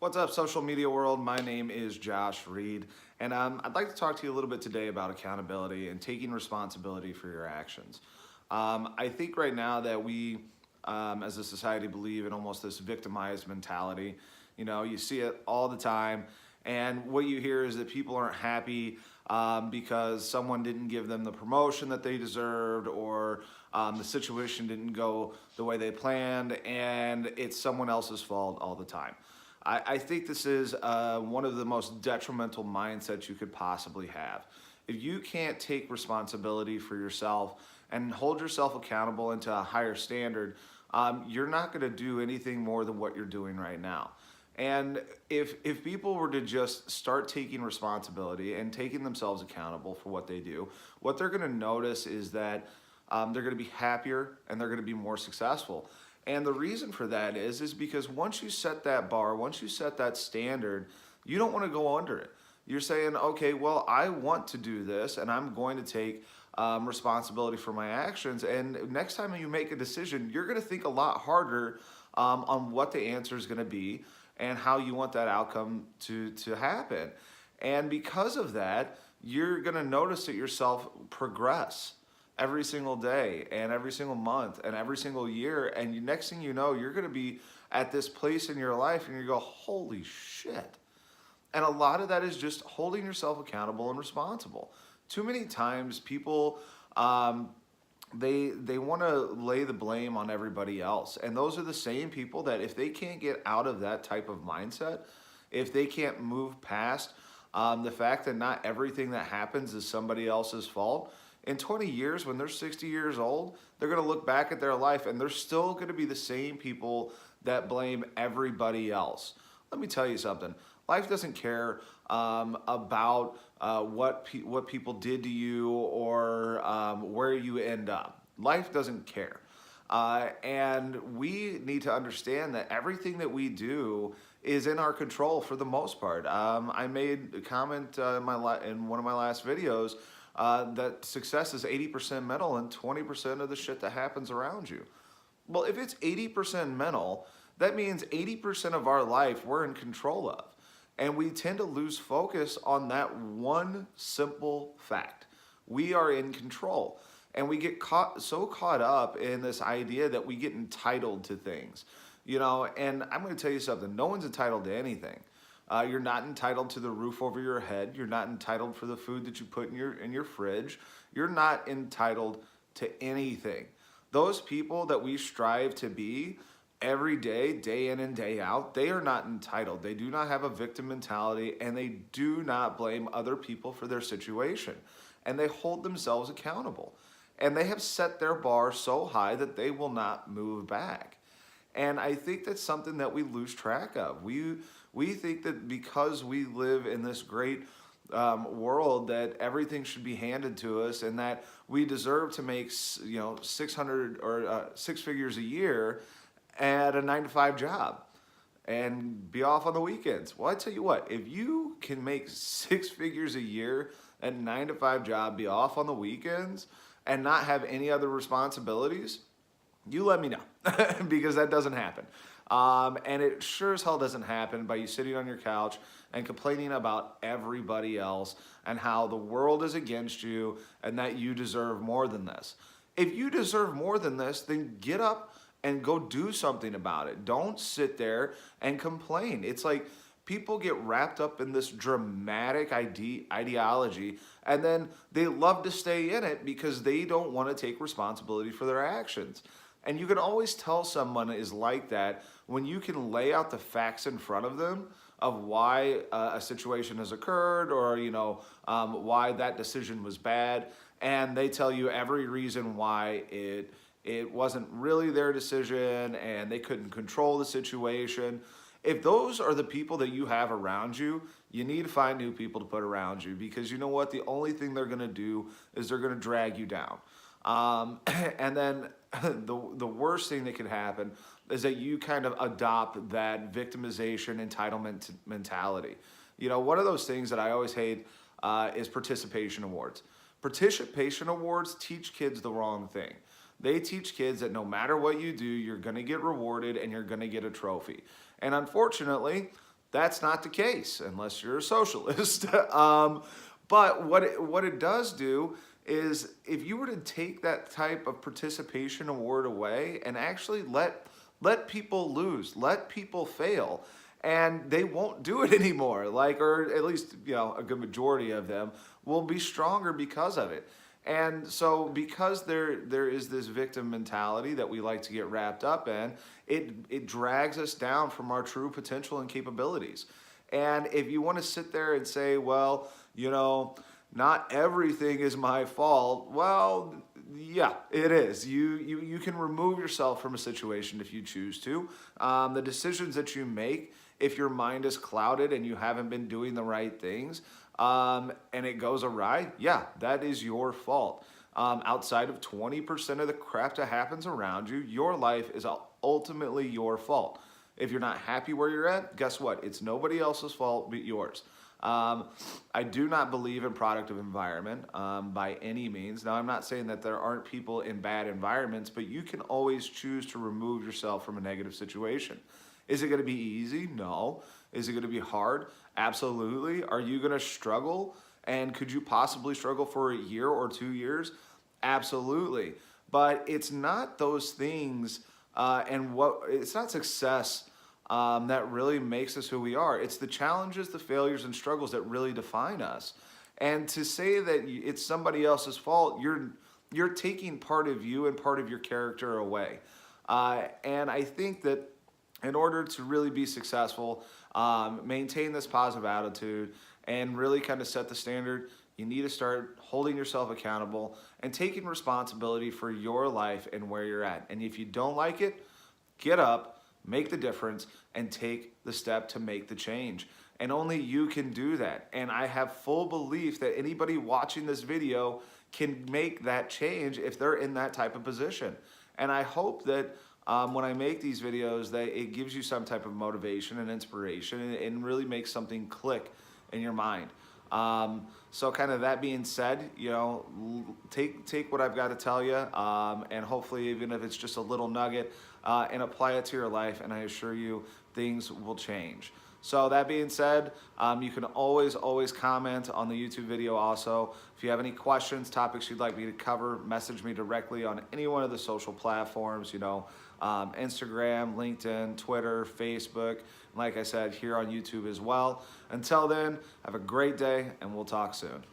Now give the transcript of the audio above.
What's up, social media world? My name is Josh Reed, and I'd like to talk to you a little bit today about accountability and taking responsibility for your actions. I think right now that we, as a society, believe in almost this victimized mentality. You know, you see it all the time, and what you hear is that people aren't happy because someone didn't give them the promotion that they deserved, or the situation didn't go the way they planned, and it's someone else's fault all the time. I think this is one of the most detrimental mindsets you could possibly have. If you can't take responsibility for yourself and hold yourself accountable into a higher standard, you're not going to do anything more than what you're doing right now. And if people were to just start taking responsibility and taking themselves accountable for what they do, what they're going to notice is that they're going to be happier and they're going to be more successful. And the reason for that is because once you set that bar, once you set that standard, you don't want to go under it. You're saying, okay, well, I want to do this and I'm going to take responsibility for my actions. And next time you make a decision, you're going to think a lot harder on what the answer is going to be and how you want that outcome to happen. And because of that, you're going to notice that yourself progress every single day and every single month and every single year. And next thing you know, you're going to be at this place in your life and you go, holy shit. And a lot of that is just holding yourself accountable and responsible. Too many times people, they want to lay the blame on everybody else. And those are the same people that if they can't get out of that type of mindset, if they can't move past the fact that not everything that happens is somebody else's fault, in 20 years, when they're 60 years old, they're going to look back at their life and they're still going to be the same people that blame everybody else. Let me tell you something. Life doesn't care about what people did to you or where you end up. Life doesn't care. And we need to understand that everything that we do is in our control for the most part. I made a comment in one of my last videos that success is 80% mental and 20% of the shit that happens around you. Well, if it's 80% mental, that means 80% of our life we're in control of. And we tend to lose focus on that one simple fact. We are in control. And we get so caught up in this idea that we get entitled to things. You know, and I'm going to tell you something. No one's entitled to anything. You're not entitled to the roof over your head. You're not entitled for the food that you put in your fridge. You're not entitled to anything. Those people that we strive to be every day, day in and day out, they are not entitled. They do not have a victim mentality, and they do not blame other people for their situation. And they hold themselves accountable. And they have set their bar so high that they will not move back. And I think that's something that we lose track of. We think that because we live in this great world that everything should be handed to us and that we deserve to make 600 or 6 figures a year at a 9-to-5 job and be off on the weekends. Well, I tell you what, if you can make 6 figures a year at a 9-to-5 job, be off on the weekends, and not have any other responsibilities, you let me know because that doesn't happen. And it sure as hell doesn't happen by you sitting on your couch and complaining about everybody else and how the world is against you and that you deserve more than this. If you deserve more than this, then get up and go do something about it. Don't sit there and complain. It's like people get wrapped up in this dramatic ideology and then they love to stay in it because they don't want to take responsibility for their actions. And you can always tell someone is like that when you can lay out the facts in front of them of why a situation has occurred or, why that decision was bad. And they tell you every reason why it wasn't really their decision and they couldn't control the situation. If those are the people that you have around you, you need to find new people to put around you because you know what? The only thing they're going to do is they're going to drag you down. And then the worst thing that could happen is that you kind of adopt that victimization entitlement mentality. One of those things that I always hate is participation awards. Participation awards teach kids the wrong thing. They teach kids that no matter what you do, you're going to get rewarded and you're going to get a trophy. And unfortunately, That's not the case unless you're a socialist. But what it does do is if you were to take that type of participation award away and actually let people lose, let people fail, and they won't do it anymore. Like, or at least, a good majority of them will be stronger because of it. And so because there is this victim mentality that we like to get wrapped up in, it drags us down from our true potential and capabilities. And if you want to sit there and say, well, not everything is my fault. Well, yeah, it is. You can remove yourself from a situation if you choose to. The decisions that you make, if your mind is clouded and you haven't been doing the right things, and it goes awry, yeah, that is your fault. Outside of 20% of the crap that happens around you, your life is ultimately your fault. If you're not happy where you're at, guess what? It's nobody else's fault but yours. I do not believe in product of environment by any means. Now, I'm not saying that there aren't people in bad environments, but you can always choose to remove yourself from a negative situation. Is it going to be easy? No. Is it going to be hard? Absolutely. Are you going to struggle? And could you possibly struggle for a year or 2 years? Absolutely. But it's not those things it's not success that really makes us who we are. It's the challenges, the failures, and struggles that really define us. And to say that it's somebody else's fault, you're taking part of you and part of your character away. And I think that in order to really be successful, maintain this positive attitude, and really kind of set the standard, you need to start holding yourself accountable and taking responsibility for your life and where you're at. And if you don't like it, get up, make the difference, and take the step to make the change. And only you can do that. And I have full belief that anybody watching this video can make that change if they're in that type of position. And I hope that when I make these videos, that it gives you some type of motivation and inspiration and really makes something click in your mind. So kind of that being said, take what I've got to tell you, and hopefully even if it's just a little nugget, and apply it to your life, and I assure you things will change. So that being said, you can always comment on the YouTube video also. If you have any questions, topics you'd like me to cover, message me directly on any one of the social platforms, Instagram, LinkedIn, Twitter, Facebook, and like I said, here on YouTube as well. Until then, have a great day, and we'll talk soon.